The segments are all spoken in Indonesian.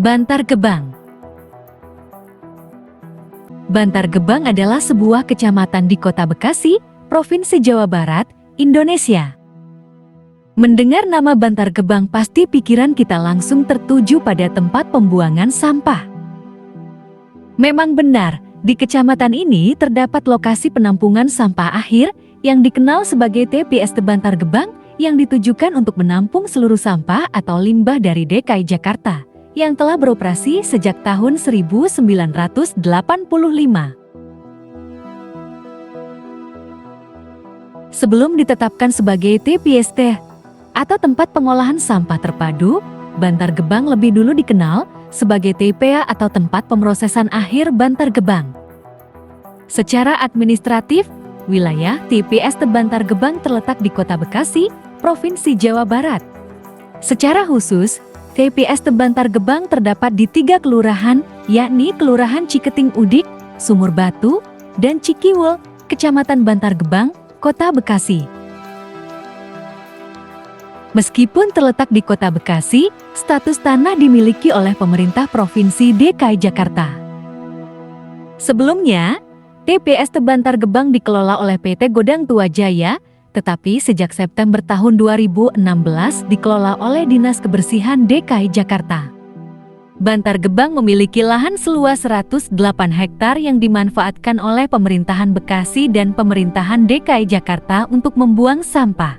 Bantar Gebang. Bantar Gebang adalah sebuah kecamatan di Kota Bekasi, Provinsi Jawa Barat, Indonesia. Mendengar nama Bantar Gebang pasti pikiran kita langsung tertuju pada tempat pembuangan sampah. Memang benar, di kecamatan ini terdapat lokasi penampungan sampah akhir yang dikenal sebagai TPS Bantar Gebang yang ditujukan untuk menampung seluruh sampah atau limbah dari DKI Jakarta yang telah beroperasi sejak tahun 1985. Sebelum ditetapkan sebagai TPST atau tempat pengolahan sampah terpadu, Bantar Gebang lebih dulu dikenal sebagai TPA atau tempat pemrosesan akhir Bantar Gebang. Secara administratif, wilayah TPS Bantar Gebang terletak di Kota Bekasi, Provinsi Jawa Barat. Secara khusus, TPS Bantar Gebang terdapat di 3 kelurahan, yakni Kelurahan Ciketing Udik, Sumur Batu, dan Cikiwul, Kecamatan Bantar Gebang, Kota Bekasi. Meskipun terletak di Kota Bekasi, status tanah dimiliki oleh pemerintah Provinsi DKI Jakarta. Sebelumnya, TPS Bantar Gebang dikelola oleh PT Godang Tua Jaya, tetapi sejak September tahun 2016 dikelola oleh Dinas Kebersihan DKI Jakarta. Bantar Gebang memiliki lahan seluas 108 hektar yang dimanfaatkan oleh pemerintahan Bekasi dan pemerintahan DKI Jakarta untuk membuang sampah.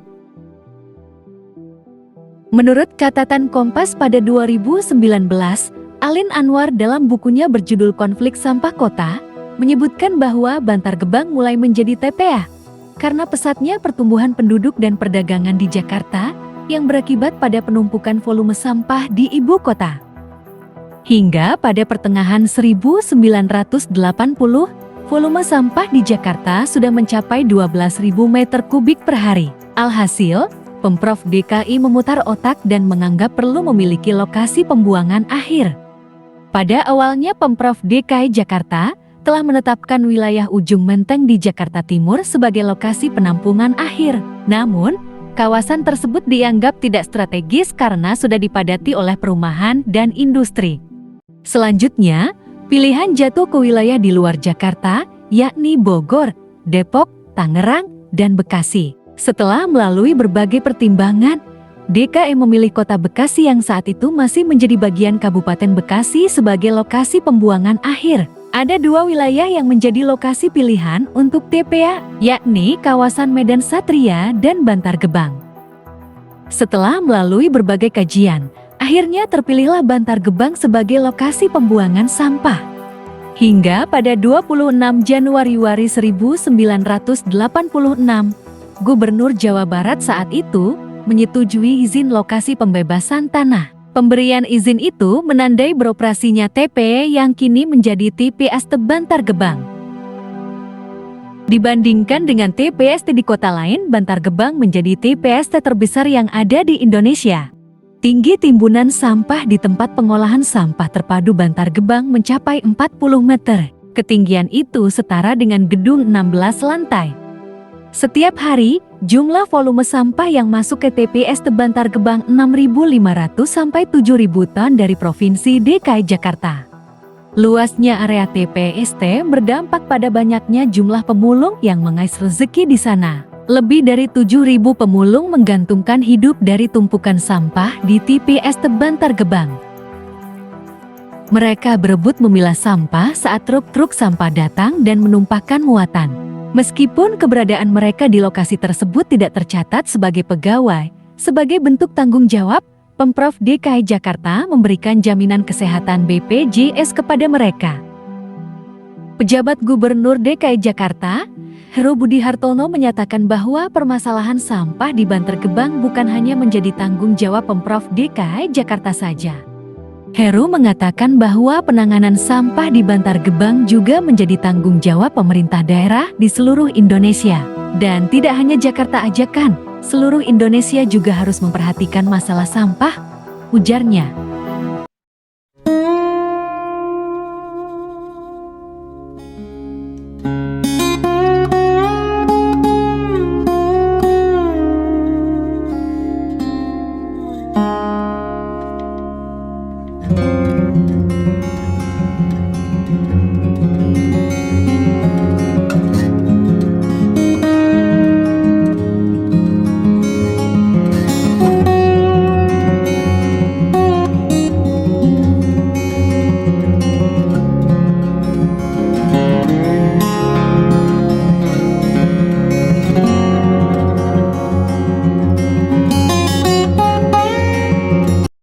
Menurut catatan Kompas pada 2019, Alin Anwar dalam bukunya berjudul Konflik Sampah Kota, menyebutkan bahwa Bantar Gebang mulai menjadi TPA karena pesatnya pertumbuhan penduduk dan perdagangan di Jakarta yang berakibat pada penumpukan volume sampah di ibu kota. Hingga pada pertengahan 1980, volume sampah di Jakarta sudah mencapai 12.000 meter kubik per hari. Alhasil, Pemprov DKI memutar otak dan menganggap perlu memiliki lokasi pembuangan akhir. Pada awalnya Pemprov DKI Jakarta telah menetapkan wilayah Ujung Menteng di Jakarta Timur sebagai lokasi penampungan akhir. Namun, kawasan tersebut dianggap tidak strategis karena sudah dipadati oleh perumahan dan industri. Selanjutnya, pilihan jatuh ke wilayah di luar Jakarta, yakni Bogor, Depok, Tangerang, dan Bekasi. Setelah melalui berbagai pertimbangan, DKI memilih Kota Bekasi yang saat itu masih menjadi bagian Kabupaten Bekasi sebagai lokasi pembuangan akhir. Ada 2 wilayah yang menjadi lokasi pilihan untuk TPA, yakni kawasan Medan Satria dan Bantar Gebang. Setelah melalui berbagai kajian, akhirnya terpilihlah Bantar Gebang sebagai lokasi pembuangan sampah. Hingga pada 26 Januari 1986, Gubernur Jawa Barat saat itu menyetujui izin lokasi pembebasan tanah. Pemberian izin itu menandai beroperasinya TPA yang kini menjadi TPS Bantar Gebang. Dibandingkan dengan TPS di kota lain, Bantar Gebang menjadi TPS terbesar yang ada di Indonesia. Tinggi timbunan sampah di tempat pengolahan sampah terpadu Bantar Gebang mencapai 40 meter. Ketinggian itu setara dengan gedung 16 lantai. Setiap hari, jumlah volume sampah yang masuk ke TPS Bantar Gebang 6.500 sampai 7.000 ton dari Provinsi DKI Jakarta. Luasnya area TPST berdampak pada banyaknya jumlah pemulung yang mengais rezeki di sana. Lebih dari 7.000 pemulung menggantungkan hidup dari tumpukan sampah di TPS Bantar Gebang. Mereka berebut memilah sampah saat truk-truk sampah datang dan menumpahkan muatan. Meskipun keberadaan mereka di lokasi tersebut tidak tercatat sebagai pegawai, sebagai bentuk tanggung jawab, Pemprov DKI Jakarta memberikan jaminan kesehatan BPJS kepada mereka. Pejabat Gubernur DKI Jakarta, Heru Budi Hartono menyatakan bahwa permasalahan sampah di Bantar Gebang bukan hanya menjadi tanggung jawab Pemprov DKI Jakarta saja. Heru mengatakan bahwa penanganan sampah di Bantar Gebang juga menjadi tanggung jawab pemerintah daerah di seluruh Indonesia. Dan tidak hanya Jakarta aja kan, seluruh Indonesia juga harus memperhatikan masalah sampah, ujarnya.